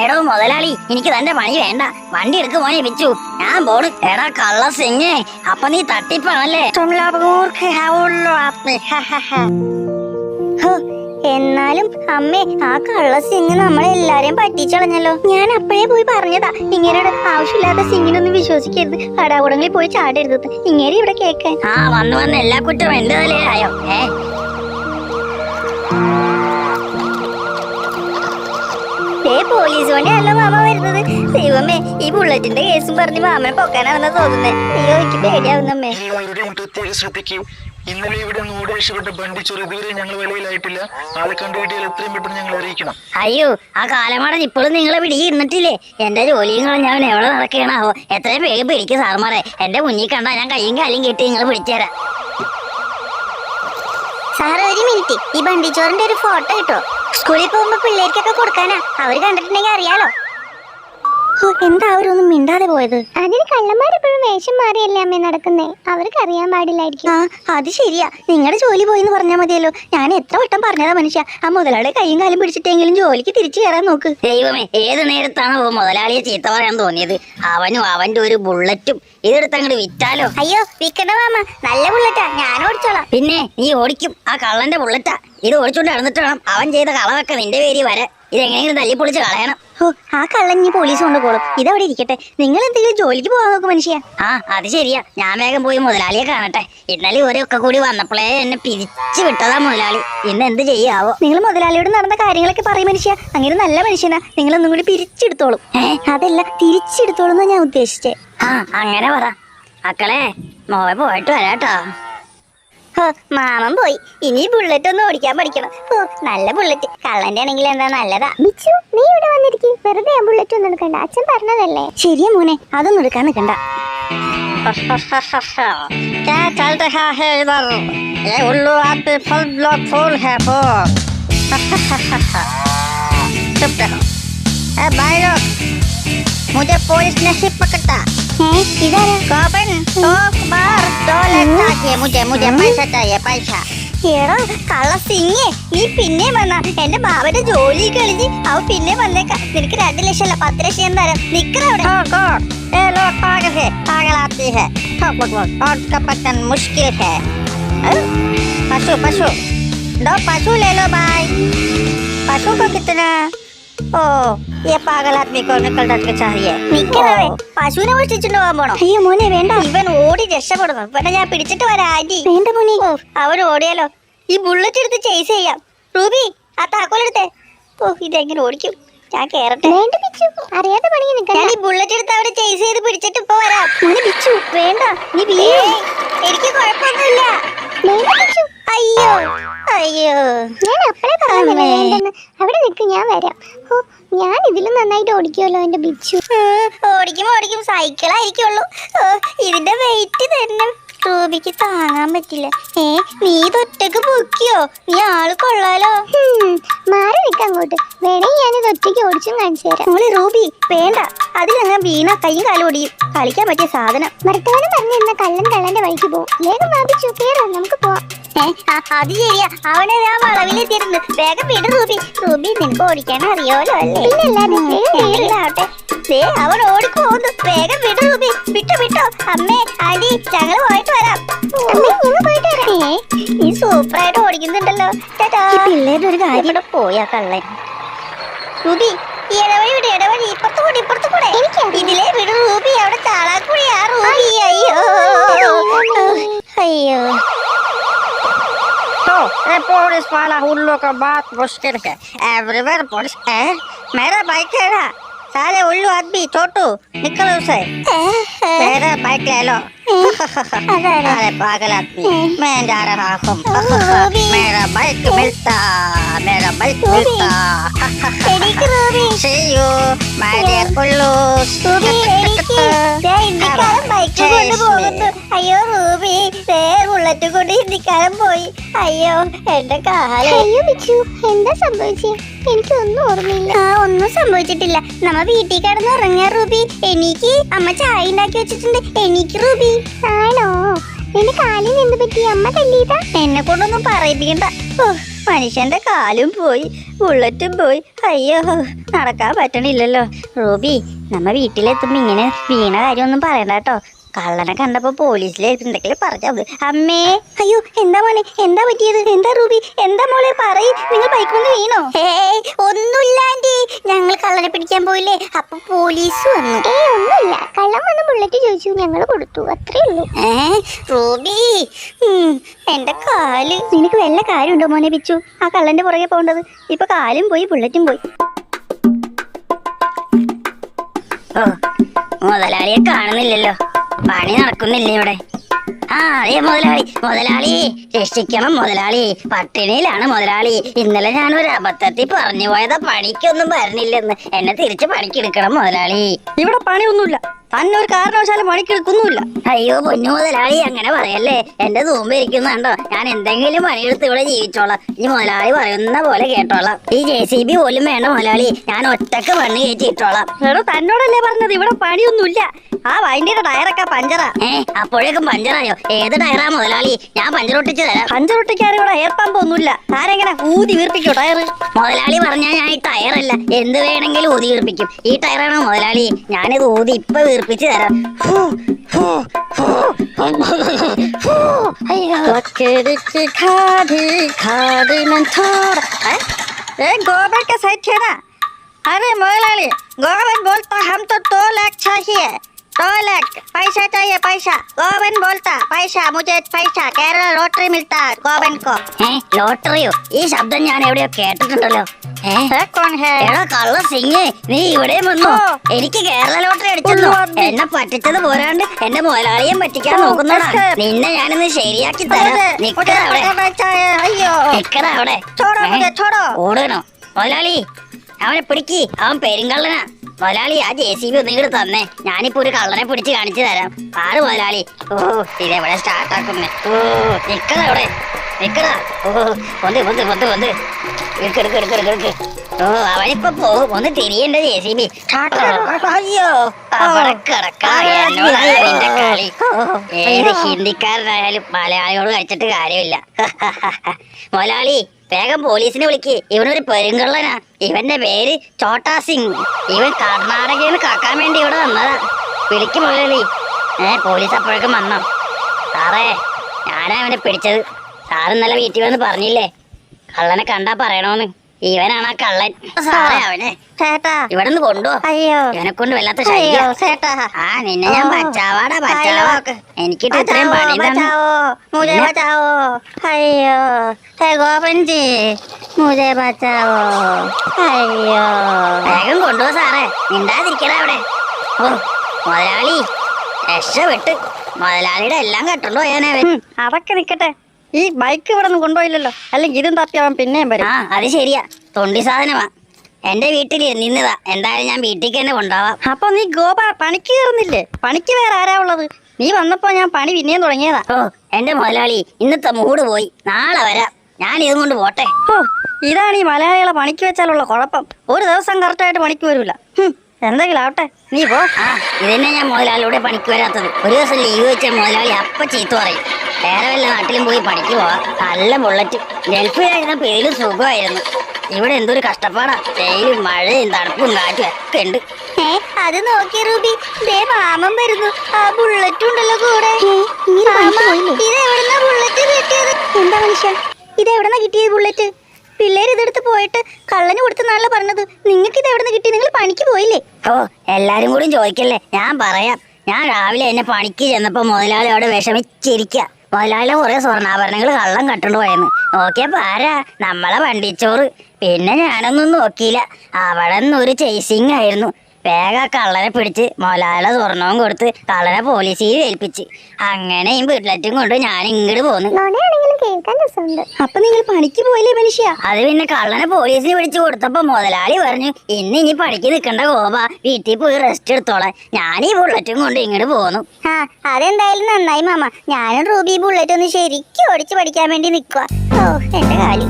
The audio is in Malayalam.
എടോ മുതലാളി, എനിക്ക് തന്റെ പണി വേണ്ട. വണ്ടി എടുക്ക് മോനെ പിച്ചു, ഞാൻ പോണ്. എടാ കള്ള സിംഗേ, അപ്പൊ നീ തട്ടിപ്പാണല്ലേ? എന്നാലും അമ്മേ, ആ കള്ള സിംഗ് നമ്മളെല്ലാരെയും പറ്റിച്ചളഞ്ഞല്ലോ. ഞാൻ അപ്പോഴേ പോയി പറഞ്ഞതാ, ഇങ്ങനെ ആവശ്യമില്ലാത്ത സിംഗിനൊന്നും വിശ്വസിക്കരുത്, കടാകുടങ്ങളിൽ പോയി ചാടരുത്. ഇങ്ങനെ ഇവിടെ കേക്കാൻ വന്ന് എല്ലാ കുറ്റവും എന്റെ തലയിലായോ? പോലീസ് വണ്ടിയല്ലോ മാമ വരുന്നത്. ദൈവമേ, ഈ ബുള്ളറ്റിന്റെ കേസും പറഞ്ഞ് മാമനെ പൊക്കാനാണെന്ന് തോന്നുന്നേ. അയ്യോ, എനിക്ക് പേടിയാവുന്നമ്മേ. ഇന്നലെ ഇവിടെ നിന്ന് രക്ഷപ്പെട്ട ബണ്ടിച്ചോറ് ഇതുവരെ ഞങ്ങൾ വിലയിലായിട്ടില്ല. ആളെ കണ്ടുകിട്ടിയാൽ എത്രയും പെട്ടെന്ന് ഞങ്ങൾ അറിയിക്കണം. അയ്യോ, ആ കാലമാടൻ ഇപ്പോഴും നിങ്ങളെ പിടിയിരുന്നിട്ടില്ലേ? എന്റെ ജോലിയും കളഞ്ഞവൻ എവിടെ നടക്കണാവോ? എത്രയും വേഗം പിടിക്കും സാർമാരെ. എന്റെ മുന്നിൽ കണ്ടാ ഞാൻ കയ്യും കാലും കെട്ടി നിങ്ങൾ പിടിച്ചുതരാം. സാറ് ഒരു മിനിറ്റ്, ഈ ബണ്ടിച്ചോറിന്റെ ഒരു ഫോട്ടോ കിട്ടോ? സ്കൂളിൽ പോകുമ്പോ പിള്ളേർക്കൊക്കെ കൊടുക്കാനാ. അവര് കണ്ടിട്ടുണ്ടെങ്കിൽ അറിയാലോ. എന്താ അവരൊന്നും മിണ്ടാതെ പോയത്? അതിന് കള്ളന്മാരെപ്പോഴും വേഷം മാറിയല്ലേ അമ്മ നടക്കുന്നേ, അവർക്ക് അറിയാൻ പാടില്ലായിരിക്കും. അത് ശരിയാ, നിങ്ങളുടെ ജോലി പോയിന്ന് പറഞ്ഞാൽ മതിയല്ലോ. ഞാൻ എത്ര വട്ടം പറഞ്ഞതാ മനുഷ്യ, ആ മുതലാളിയുടെ കൈയും കാലും പിടിച്ചിട്ടെങ്കിലും ജോലിക്ക് തിരിച്ചു കയറാൻ നോക്ക്. ദൈവമേ, ഏത് നേരത്താണ് മുതലാളിയെ ചീത്ത പറയാൻ തോന്നിയത്? അവനും അവന്റെ ഒരു ബുള്ളറ്റും ഇതെടുത്ത് അങ്ങോട്ട് വിറ്റാലോ? അയ്യോ, വിൽക്കണ്ട മാമ, നല്ല ബുള്ളറ്റാ, ഞാൻ ഓടിച്ചോളാം. പിന്നെ നീ ഓടിക്കും? ആ കള്ളന്റെ ബുള്ളറ്റാ. ഇത് ഓടിച്ചോണ്ട് നടന്നിട്ട് വേണം അവൻ ചെയ്ത കളവൊക്കെ നിന്റെ പേര് വരെ. ഇതെങ്ങനെയെങ്കിലും തല്ലിപ്പൊളിച്ച് കളയണം. ആ കള്ളൻ ഈ പോലീസ് കൊണ്ടുപോകും. ഇതവിടെ ഇരിക്കട്ടെ, നിങ്ങൾ എന്തെങ്കിലും ജോലിക്ക് പോകാൻ നോക്കും മനുഷ്യ. അത് ശരിയാ, ഞാൻ വേഗം പോയി മുതലാളിയെ കാണട്ടെ. ഇന്നലെ ഇവരൊക്കെ കൂടി വന്നപ്പോഴേ എന്നെ പിരിച്ചു വിട്ടതാ മുതലാളി. ഇന്ന് എന്ത് ചെയ്യാവോ? നിങ്ങൾ മുതലാളിയോട് നടന്ന കാര്യങ്ങളൊക്കെ പറയും മനുഷ്യ. അങ്ങനെ നല്ല മനുഷ്യനാ, നിങ്ങളൊന്നും കൂടി പിരിച്ചെടുത്തോളും. അതല്ല, തിരിച്ചെടുത്തോളും എന്നാ ഞാൻ ഉദ്ദേശിച്ചേ. അങ്ങനെ പറ മക്കളെ. മോയെ പോയിട്ട് വരാട്ടോ. മാമൻ പോയി, ഇനി ബുള്ളറ്റ് ഒന്ന് ഓടിക്കാൻ പഠിക്കണം. നല്ല ബുള്ളറ്റ്, കള്ളന്റെ ആണെങ്കിൽ എന്താ നല്ലതാ. ബിച്ചു, നീ ഇവിടെ വന്നിരിക്കും, വെറുതെ ആ ബുള്ളറ്റ് ഒന്നും എടുക്കണ്ട, അച്ഛൻ പറഞ്ഞതല്ലേ. ശരിയാ മോനെ, അതൊന്നും എടുക്കാൻ നിൽക്കണ്ട. मुझे पुलिस नहीं पकड़ता। इधर कौन तो बार डॉलर चाहिए, मुझे पैसा चाहिए, पैसा. എടാ കള്ള സിംഗേ, നീ പിന്നെ വന്നാ എന്റെ ബാബന്റെ ജോലി കളിച്ച് അവ പിന്നെ വന്നേക്കാം. നിനക്ക് 2 ലക്ഷം അല്ല 10 ലക്ഷം തരാം. നിക്കറവിടെ. ये लोग पागल है, पागल आती है, और का पकड़ना मुश्किल है. पशु पशु 2 पशु ले लो भाई. पशु को कितना? ये पागल आदमी को निकल डटके चाहिए. നിക്കറവിടെ, പശുവിനെ മോഷ്ടിച്ചിട്ട് പോകാൻ പോണോ? അയ്യോ മോനെ വേണ്ട, ഇവൻ ഓടി രക്ഷപ്പെടുന്നു. ഇവനെ ഞാൻ പിടിച്ചിട്ട് വരാം ആന്റി. വേണ്ട മോനെ. അവൻ ഓടിയാലോ? ഈ ബുള്ളറ്റ് എടുത്ത് ചേസ് ചെയ്യാം. റൂബി, ആ താക്കോലെടുത്തേ. ഇതെങ്ങനെ ഓടിക്കും? ഞാൻ കേറട്ടെ. വേണ്ട ബിച്ചു, അറിയാതെ പണി നിൽക്കണ്ട. ഞാൻ ഈ ബുള്ളറ്റ് എടുത്ത് അവിടെ ചേസ് ചെയ്ത് പിടിച്ചിട്ട് ഇപ്പൊ വരാം. ബിച്ചു വേണ്ട, നീ എനിക്ക് കുഴപ്പമൊന്നുമില്ല. അയ്യോ അയ്യോ, ഞാൻ അപ്പഴേ പറഞ്ഞില്ലേ വേണ്ടെന്ന്. അവിടെ നിൽക്ക്, ഞാൻ വരാം. ഞാൻ ഇതിലും നന്നായിട്ട് ഓടിക്കുമല്ലോ എന്റെ ബിച്ചു. ഓടിക്കും, സൈക്കിളായിരിക്കുള്ളൂ. ഇതിന്റെ വെയിറ്റ് തന്നെ റൂബിക്ക് താങ്ങാൻ പറ്റില്ല. നീ തൊറ്റക്ക് പൊക്കിയോ? നീ ആള് കൊള്ളാലോ. മാറി നിൽക്കാൻ അങ്ങോട്ട്, വേണമെങ്കിൽ ഞാനിത് ഒറ്റയ്ക്ക് ഓടിച്ചും കാണിച്ചു തരാം. മോളെ റൂബി വേണ്ട, അതിലങ്ങ് വീണ കൈയും കാലും ഓടിയും. കളിക്കാൻ പറ്റിയ സാധനം. വർത്തമാനം പറഞ്ഞിരുന്ന കള്ളന്റെ വഴിക്ക് പോകും. വേഗം വാപിച്ചു കേറോ, നമുക്ക് പോവാം. അത് ശരിയാ, അവനെ ഞാൻ വളവിലെത്തിയിരുന്നു. വേഗം വിട് റൂബി. റൂബി, നിനക്ക് ഓടിക്കാൻ അറിയാലോ അല്ലേ? പിന്നല്ലാതെ അവൻ ഓടിപ്പോകുന്നു. വേഗം വിട് റൂബി. വിട്ടോ അമ്മേ ആന്റി, ഞങ്ങള് പോയിട്ട് വരാം. നീ സൂപ്പറായിട്ട് ഓടിക്കുന്നുണ്ടല്ലോ. പിള്ളേരുടെ ഒരു കാര്യം. ഇവിടെ പോയാ കള്ളൻ. റൂബി, ഈ ഇടവഴി ഇപ്പുറത്ത് കൂടെ ഇതിലേ വിട് റൂബി. അവിടെ ചാളാക്കൂടിയാ റൂബി. അയ്യോ तो पुलिस वाला उल्लू का बात मुश्किल है. एवरीवेयर पुलिस है. मेरा बाइक है ना, सारे उल्लू आदमी छोटू निकलो उसे. मेरा बाइक ले लो. अरे पागल आदमी, मैं जा रहा हूँ. मेरा बाइक मिलता. See you, my dear उल्लू. അയ്യോ റൂബി, ബുള്ളറ്റ് കൊണ്ട് ഹിന്ദിക്കാരൻ പോയി. അയ്യോ എന്റെ കാലം. അയ്യോ ബിച്ചു, എന്താ സംഭവിച്ചേ? എനിക്കൊന്നും ഓർമ്മയില്ല. ഒന്നും സംഭവിച്ചിട്ടില്ല. നമ്മ വീട്ടിൽ കിടന്ന് ഉറങ്ങാ റൂബി. എനിക്ക് അമ്മ ചായ ഉണ്ടാക്കി വെച്ചിട്ടുണ്ട്. എനിക്ക് റൂബി. ആണോ? എന്റെ കാലിന് എന്ത് പറ്റി? അമ്മ തല്ലിയതാ? എന്നെ കൊണ്ടൊന്നും പറയിപ്പിക്കണ്ട. മനുഷ്യന്റെ കാലും പോയി, ബുള്ളറ്റും പോയി. അയ്യോ, നടക്കാൻ പറ്റണില്ലല്ലോ. റൂബി, നമ്മ വീട്ടിലെത്തുമ്പോ ഇങ്ങനെ വീണ കാര്യമൊന്നും പറയണ്ട കേട്ടോ. കള്ളനെ കണ്ടപ്പോ പോലീസിലെ എന്തെങ്കിലും പറഞ്ഞത്. അമ്മേ, അയ്യോ എന്താ മോനെ, എന്താ പറ്റിയത്? എന്താ റൂബി, എന്താ മോളെ പറയ്, നിങ്ങൾ ബൈക്ക് വന്ന് വീണോ? ഒന്നുമില്ല ആന്റി, ഞങ്ങൾ കള്ളനെ പിടിക്കാൻ പോയില്ലേ, അപ്പൊ പോലീസ് വന്നു. ഒന്നുമില്ല, കള്ളൻ വന്ന് ബുള്ളറ്റ് ചോദിച്ചു, ഞങ്ങൾ കൊടുത്തു, അത്രേ ഉള്ളൂ. റൂബി, എന്റെ കാല്. നിനക്ക് വല്ല കാര്യമുണ്ടോ മോനെ പിച്ചു? ആ കള്ളന്റെ പുറകെ പോകേണ്ടത്. ഇപ്പൊ കാലും പോയി ബുള്ളറ്റും പോയി. ഓ, മുതലാളിയെ കാണുന്നില്ലല്ലോ. പണി നടക്കുന്നില്ലേ ഇവിടെ? ആ, അതെ മുതലാളി. മുതലാളി രക്ഷിക്കണം മുതലാളി, പട്ടിണിയിലാണ് മുതലാളി. ഇന്നലെ ഞാനൊരു അബദ്ധത്തിൽ പറഞ്ഞു പോയതാ, പണിക്കൊന്നും വരണില്ലെന്ന്. എന്നെ തിരിച്ച് പണിക്കെടുക്കണം മുതലാളി. ഇവിടെ പണിയൊന്നുമില്ല, തന്നെ ഒരു കാരണവശാലും പണിക്കെടുക്കൊന്നുമില്ല. അയ്യോ പൊന്നു മുതലാളി, അങ്ങനെ പറയല്ലേ. എന്റെ തൂമ്പ് ഇരിക്കുന്നുണ്ടോ? ഞാൻ എന്തെങ്കിലും പണിയെടുത്ത് ഇവിടെ ജീവിച്ചോളാം. ഈ മുതലാളി പറയുന്ന പോലെ കേട്ടോളാം. ഈ JCB പോലും വേണ്ട മുതലാളി, ഞാൻ ഒറ്റക്ക് പണി കയറ്റിയിട്ടോളാം. എടോ, തന്നോടല്ലേ പറഞ്ഞത് ഇവിടെ പണിയൊന്നുമില്ല. ആ വണ്ടിയുടെ ടയറൊക്കെ പഞ്ചറാ. അപ്പോഴേക്കും പഞ്ചറായോ? ഏത് ടയറാ മുതലാളി? ഞാൻ പഞ്ചറൊട്ടിച്ച് തരാം. പഞ്ചറൊട്ടിക്കാൻ ഇവിടെ എയർ പമ്പ് ഒന്നുമില്ല. ആരെങ്ങനെ ഊതി വീർപ്പിക്കോ ടയർ? മുതലാളി പറഞ്ഞാൽ ഞാൻ ഈ ടയറല്ല, എന്ത് വേണമെങ്കിലും ഊതി വീർപ്പിക്കും. ഈ ടയറാണോ മുതലാളി? ഞാനിത് ഊതി ഇപ്പൊ വീർപ്പിച്ച് തരാം. गोबर का साइड है ना? अरे मोहलाली, गोबर बोलता हम तो 2 लाख चाहिए. 2 लाख पैसा चाहिए, पैसा. गोबन बोलता पैसा, मुझे पैसा. केरला लॉटरी मिलता गोबन को. ലോട്ടറിയോ? ഈ ശബ്ദം ഞാൻ എവിടെയോ കേട്ടിട്ടുണ്ടല്ലോ. എടാ കള്ള സിംഗ്, നീ ഇവിടെ വന്നോ? എനിക്ക് കേരള ലോട്ടറി അടിച്ചെന്നോ? എന്നെ പറ്റിച്ചത് പോരാണ്ട് എന്റെ മുതലാളിയെ പറ്റിക്കാൻ നോക്കുന്നതാ. നിന്നെ ഞാനിന്ന് ശരിയാക്കി തരാം. നിക്കറ അവിടെ. ഓടണോ മുതലാളി? അവനെ പിടിക്ക്, അവൻ പെരുങ്കള്ളനാ. മുതലാളി, ആ JCB ഒന്നിങ്ങോട്ട് തന്നെ. ഞാനിപ്പോ ഒരു കള്ളനെ പിടിച്ച് കാണിച്ചു തരാം. ആറ് മുതലാളി. ഓ, ഇതെവിടെ സ്റ്റാർട്ടാക്കുന്നേ? ഓ, നിക്കടാ അവിടെ, നിക്കടാ. ഓ, ഒന്ന് എടുക്ക്. ഓ, അവനിപ്പോ പോകും. ഒന്ന് തിരിയണ്ട JCB. അയ്യോ, അവിടെ കിടക്കാന്റെ കളി. ഏത് ഹിന്ദിക്കാരനായാലും മലയാളിയോട് കഴിച്ചിട്ട് കാര്യമില്ല. മുതലാളി, വേഗം പോലീസിനെ വിളിക്ക്. ഇവനൊരു പെരുങ്കള്ളനാ. ഇവന്റെ പേര് ചോട്ടാ സിംഗ്. ഇവൻ കർണാടകയിൽ നിന്ന് കാക്കാൻ വേണ്ടി ഇവിടെ വന്നതാ. വിളിക്കും മുതലാളി. പോലീസ് അപ്പോഴേക്കും വന്നോ? സാറേ, ഞാനാ അവനെ പിടിച്ചത്. സാറ് ഇന്നലെ വീട്ടിൽ വന്ന് പറഞ്ഞില്ലേ കള്ളനെ കണ്ടാ പറയണോന്ന്. ഇവനാണ് ആ കള്ളൻ. സാറേ, അവനെ ചേട്ടാ ഇവിടെ നിന്ന് കൊണ്ടുപോ. അയ്യോ, ഇവനെ കൊണ്ട് വല്ലാത്ത ശല്യം. ആ, നിന്നെ ഞാൻ ബച്ചാവാടാ, ബച്ചാവാ. എനിക്കിട്ട് ഇത്രയും പണി തന്നു. അയ്യോ ഗോപൻജി, മുझे ബച്ചാവോ. അയ്യോ, വേഗം കൊണ്ടുപോ സാറേ, മിണ്ടാതിരിക്കടാ അവിടെ. ഓ മുതലാളി രക്ഷപ്പെട്ട്. മുതലാളിയുടെ എല്ലാം കെട്ടുണ്ടോ പോയാനവൻ. അതൊക്കെ നിക്കട്ടെ, ഈ ബൈക്ക് ഇവിടെ നിന്ന് കൊണ്ടുപോയില്ലല്ലോ. അല്ലെങ്കിൽ ഇതും തപ്പി അവൻ പിന്നെയും വരും. ആ, അത് ശരിയാ, തൊണ്ടി സാധനമാ. എന്റെ വീട്ടിൽ നിന്നതാ. എന്തായാലും ഞാൻ വീട്ടിലേക്ക് തന്നെ കൊണ്ടുപോവാം. അപ്പൊ നീ ഗോപ പണിക്ക് കയറുന്നില്ലേ? പണിക്ക് വേറെ ആരാ ഉള്ളത്? നീ വന്നപ്പോ ഞാൻ പണി പിന്നെയും തുടങ്ങിയതാ. ഓ എന്റെ മുതലാളി, ഇന്നത്തെ മൂഡ് പോയി. നാളെ വരാം. ഞാൻ ഇതും കൊണ്ട് പോട്ടെ. ഓ, ഇതാണ് ഈ മലയാളികളെ പണിക്ക് വെച്ചാലുള്ള കുഴപ്പം. ഒരു ദിവസം കറക്റ്റായിട്ട് പണിക്ക് വരൂല. എന്തെങ്കിലും ആവട്ടെ, നീ പോ. ആ, ഇതന്നെ ഞാൻ മുതലാളിയുടെ പണിക്ക് വരാത്തത്. ഒരു ദിവസം ലീവ് വെച്ച മുതലാളി അപ്പ ചീത്ത പറയും. വേറെ വല്ല നാട്ടിലും പോയി പണിക്ക് പോവാ. നല്ല ബുള്ളറ്റ്. ഗൾഫിലായിരുന്ന പേരും സുഖമായിരുന്നു. ഇവിടെ എന്തൊരു കഷ്ടപ്പാടാ. വെയിലും മഴയും തണുപ്പും കാറ്റും ഒക്കെ ഉണ്ട്. അത് നോക്കി റൂബി, ദേ മാമൻ വരുന്നു. ആ ബുള്ളറ്റ് ഉണ്ടല്ലോ കൂടെ. ഇതെവിടുന്ന ബുള്ളറ്റ് കിട്ടിയത്? എന്താ മനുഷ്യ, ഇതെവിടുന്ന കിട്ടിയത് ബുള്ളറ്റ്? പിള്ളേര് ഇതെടുത്ത് പോയിട്ട് കള്ളന് കൊടുത്തെന്നാണല്ലോ പറഞ്ഞത്. നിങ്ങൾക്ക് ഇത് എവിടെ നിന്ന് കിട്ടി? നിങ്ങൾ പണിക്ക് പോയില്ലേ? ഓ, എല്ലാരും കൂടി ചോദിക്കല്ലേ, ഞാൻ പറയാം. ഞാൻ രാവിലെ എന്നെ പണിക്ക് ചെന്നപ്പോ മുതലാളി അവിടെ വിഷമിച്ചിരിക്കുക. മുതലാളിയുടെ കുറെ സ്വർണ്ണാഭരണങ്ങൾ കള്ളം കട്ടുകൊണ്ട് പോയെന്ന്. നോക്കിയപ്പോ ആരാ? നമ്മളെ വണ്ടിച്ചോറ്. പിന്നെ ഞാനൊന്നും നോക്കിയില്ല. അവിടെ നിന്നൊരു ചേസിങ് ആയിരുന്നു. വേഗം കള്ളനെ പിടിച്ച് മുതലാളിയുടെ സ്വർണവും കൊടുത്ത് കള്ളനെ പോലീസിൽ ഏൽപ്പിച്ച്. അങ്ങനെയും ബുള്ളറ്റും കൊണ്ട് ഞാൻ ഇങ്ങോട്ട് പോന്നു. അപ്പൊ നിങ്ങൾ പണിക്ക് പോയില്ലേ മനുഷ്യ? അത് പിന്നെ കള്ളനെ പോലീസിന് പിടിച്ചു കൊടുത്തപ്പോ മുതലാളി പറഞ്ഞു, ഇനി പണിക്ക് നിൽക്കണ്ട ഗോപ, വീട്ടിൽ പോയി റെസ്റ്റ് എടുത്തോളാം. ഞാൻ ഈ ബുള്ളറ്റും കൊണ്ട് ഇങ്ങോട്ട് പോന്നു. ആ, അതെന്തായാലും നന്നായി മാമ. ഞാനും റൂബി ബുള്ളറ്റ് ഒന്ന് ശരിക്കും ഓടിച്ച് പഠിക്കാൻ വേണ്ടി നിൽക്കുക. ഓ, എന്റെ കാലി.